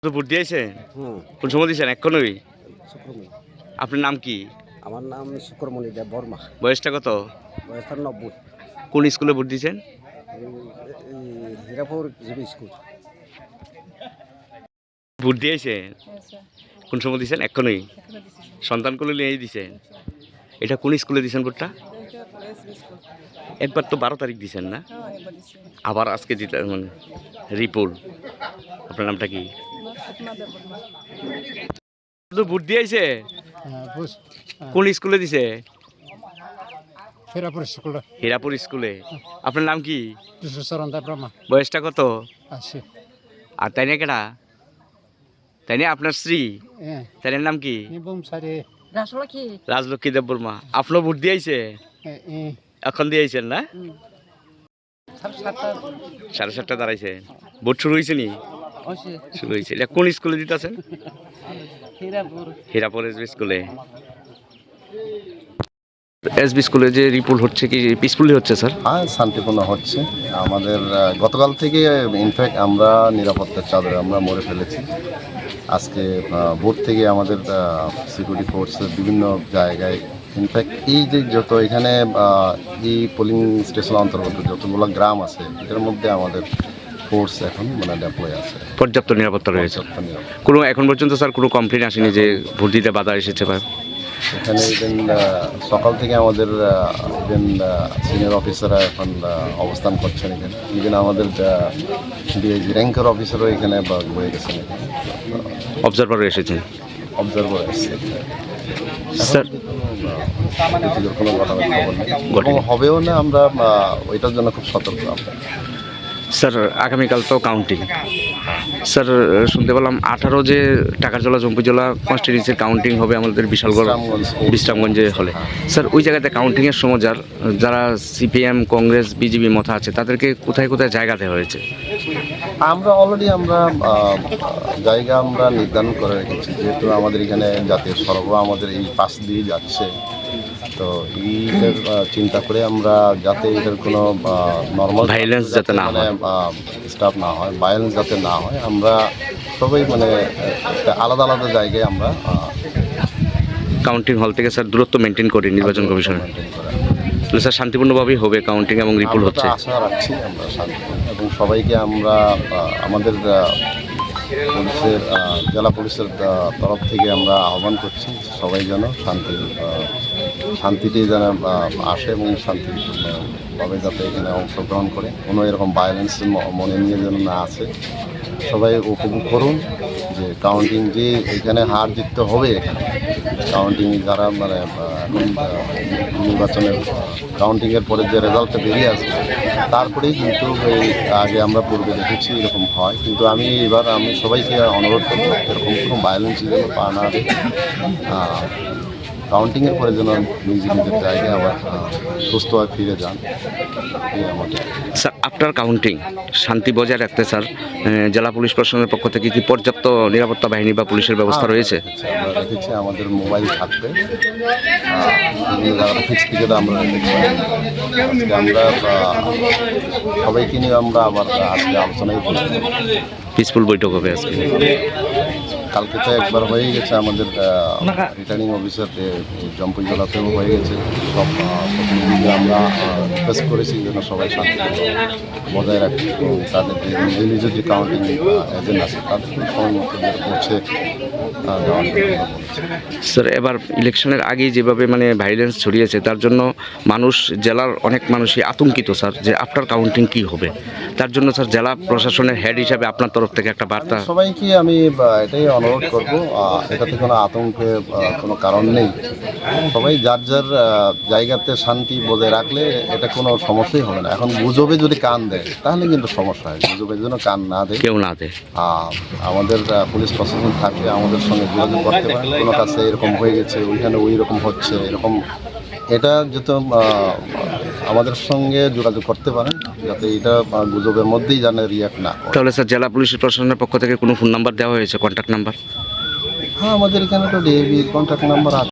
তো ভোট দিয়েছেন? কোন সময় দিয়েছেন? এক্ষুনি? শুক্রমণি। আপনার নাম কি? আমার নাম শুক্রমণি দেব বর্মা। বয়সটা কত? বয়স 90। কোন স্কুলে ভোট দিয়েছেন? Hirapur GB school. ভোট দিয়েছেন? কোন সময় দিয়েছেন? এক্ষুনি? সন্তান কোলে নিয়ে দিয়েছেন? এটা কোন স্কুলে দিয়েছেন ভোটটা? একবার তো 12 তারিখ দিয়েছেন না? আবার আজকে দিতে মানে রিপোর্ট। আপনার নামটা কি? ভোট দিয়েছে? কোন স্কুলে দিছে? হীরাপুর স্কুলে। আপনার নাম কি? বয়সটা কত? আর তাই না কেডা? তাই না আপনার স্ত্রী? তাই নাম কি? রাজলক্ষ্মী দেব বর্মা। আপনার ভোট দিয়েছে? এখন দিয়েছেন না? 7:30 দাঁড়াইছে। ভোট শুরু হয়েছে নি? শুরু হয়েছে। এটা কোন স্কুলে দিতেছেন? হীরাপুর এসবি স্কুলে। এসবি স্কুলে যে রিপোর্ট হচ্ছে কি পিসফুলি হচ্ছে স্যার? হ্যাঁ, শান্তিপূর্ণ হচ্ছে। আমাদের গতকাল থেকে ইনফ্যাক্ট আমরা নিরাপত্তার চাদরে আমরা মরে ফেলেছি। আজকে ভোর থেকে আমাদের সিকিউরিটি ফোর্সের বিভিন্ন জায়গায় ইনফ্যাক্ট এই যে যত এখানে এই পোলিং স্টেশন অন্তর্গত যতগুলো গ্রাম আছে এটার মধ্যে আমাদের ফোর্স এখন মানে ডেপ্লয় আছে। পর্যাপ্ত নিরাপত্তা রয়েছে। কোনো এখন পর্যন্ত স্যার কোনো কমপ্লেন আসেনি যে ভোট দিতে বাধা এসেছে? এখানে ইভেন সকাল থেকে আমাদের ইভেন সিনিয়র অফিসাররা এখন অবস্থান করছেন এখানে। ইভেন আমাদের ডিআইজি র্যাঙ্কের অফিসারও এখানে হয়ে গেছেন, অবজারভারও এসেছেন। অবজারভার এসছে স্যার। কোনো ঘটনার খবর নেই এবং হবেও না। আমরা ওইটার জন্য খুব সতর্ক। স্যার আগামীকাল তো কাউন্টিং। স্যার শুনতে পেলাম 18 যে টাকারজলা জম্পুজলা কনস্টিটিউন্সির কাউন্টিং হবে আমাদের বিশালগড় বিশ্রামগঞ্জে হলে। স্যার ওই জায়গাতে কাউন্টিংয়ের সময় যারা সিপিএম কংগ্রেস বিজেপি মত আছে তাদেরকে কোথায় কোথায় জায়গা দেওয়া হয়েছে? আমরা অলরেডি জায়গা আমরা নির্ধারণ করে রেখেছি, যেহেতু আমাদের এখানে জাতীয় সড়ক আমাদের এই পাশ দিয়ে যাচ্ছে। তো এইটার চিন্তা করে আমরা যাতে এটার কোনো নর্মাল ভায়োলেন্স যাতে না হয়, স্টাফ না হয়, ভায়োলেন্স যাতে না হয়, আমরা সবাই মানে একটা আলাদা আলাদা জায়গায় আমরা কাউন্টিং হল থেকে স্যার দূরত্ব মেনটেন করি নির্বাচন কমিশন মেনটেন করা। স্যার শান্তিপূর্ণভাবেই হবে কাউন্টিং এবং রিপোর্ট হচ্ছে। আশা রাখছি আমরা শান্তিপূর্ণ এবং সবাইকে আমরা আমাদের পুলিশের জেলা পুলিশের তরফ থেকে আমরা আহ্বান করছি সবাই যেন শান্তিতে যেন আসে এবং শান্তিপূর্ণভাবে যাতে এখানে অংশগ্রহণ করে, কোনো এরকম ভায়োলেন্স মনে নিয়ে যেন না আসে। সবাই উপভোগ করুন যে কাউন্টিং যে এখানে হার জিততে হবে। এখানে কাউন্টিং যারা মানে নির্বাচনের কাউন্টিংয়ের পরে যে রেজাল্টটা বেরিয়ে আসবে তারপরেই কিন্তু এই আগে আমরা পূর্বে দেখেছি এরকম হয়, কিন্তু আমি সবাইকে অনুরোধ করবো এরকম কোনো ভায়োলেন্স যেন পা না দেয়। কাউন্টিংয়ের পরে যেন নিজেদের জায়গায় আবার সুস্থভাবে ফিরে যান। স্যার আফটার কাউন্টিং শান্তি বজায় রাখতে স্যার জেলা পুলিশ প্রশাসনের পক্ষ থেকে কি পর্যাপ্ত নিরাপত্তা বাহিনী বা পুলিশের ব্যবস্থা রয়েছে? আমরা রেখেছি, আমাদের মোবাইল থাকবে, আমরা রেখেছি। আমরা সবাইকে নিয়ে আমরা আবার আজকে আলোচনায় বসছি। পিসফুল বৈঠক হবে আজকে। কালকে তো একবার হয়ে গেছে আমাদের রিটার্নিং অফিসার জম্পুজলাতেও হয়ে গেছে। সব প্রতিনিধিদের আমরা রিকোয়েস্ট করেছি যেন সবাই শান্তি বজায় রাখে এবং তাদের নিজের যে কাউন্টিং এজেন্ট আছে তাদের সময় মতো পৌঁছে স্যার এবার ইলেকশনের আগেই যেভাবে মানে ভায়োলেন্স ছড়িয়েছে তার জন্য জেলার অনেক মানুষই আতঙ্কিত স্যার যে আফটার কাউন্টিং কি হবে। তার জন্য স্যার জেলা প্রশাসনের হেড হিসাবে আপনার তরফ থেকে একটা বার্তা। সবাইকে আমি এটাই অনুরোধ করবো, এটাতে কোনো আতঙ্কের কোনো কারণ নেই। সবাই যার যার জায়গাতে শান্তি বজায় রাখলে এটা কোনো সমস্যাই হবে না। এখন গুজবে যদি কান দেয় তাহলে কিন্তু সমস্যা হয়। গুজবের জন্য কান না দেয়, কেউ না দেয়। আমাদের পুলিশ প্রশাসন থাকবে, আমাদের সঙ্গে যোগাযোগ করতে পারে। কোনো কাছে এরকম হয়ে গেছে, ওইখানে ওই রকম হচ্ছে, এরকম এটা যত আমাদের সঙ্গে যোগাযোগ করতে পারেন যাতে এটা গুজবের মধ্যেই যেন রিয়াক্ট না করে। তাহলে স্যার জেলা পুলিশ প্রশাসনের পক্ষ থেকে কোনো ফোন নাম্বার দেওয়া হয়েছে, কন্ট্যাক্ট নাম্বার? হ্যাঁ, আমাদের এখানে তো ডিএবি কন্ট্যাক্ট নাম্বার আছে।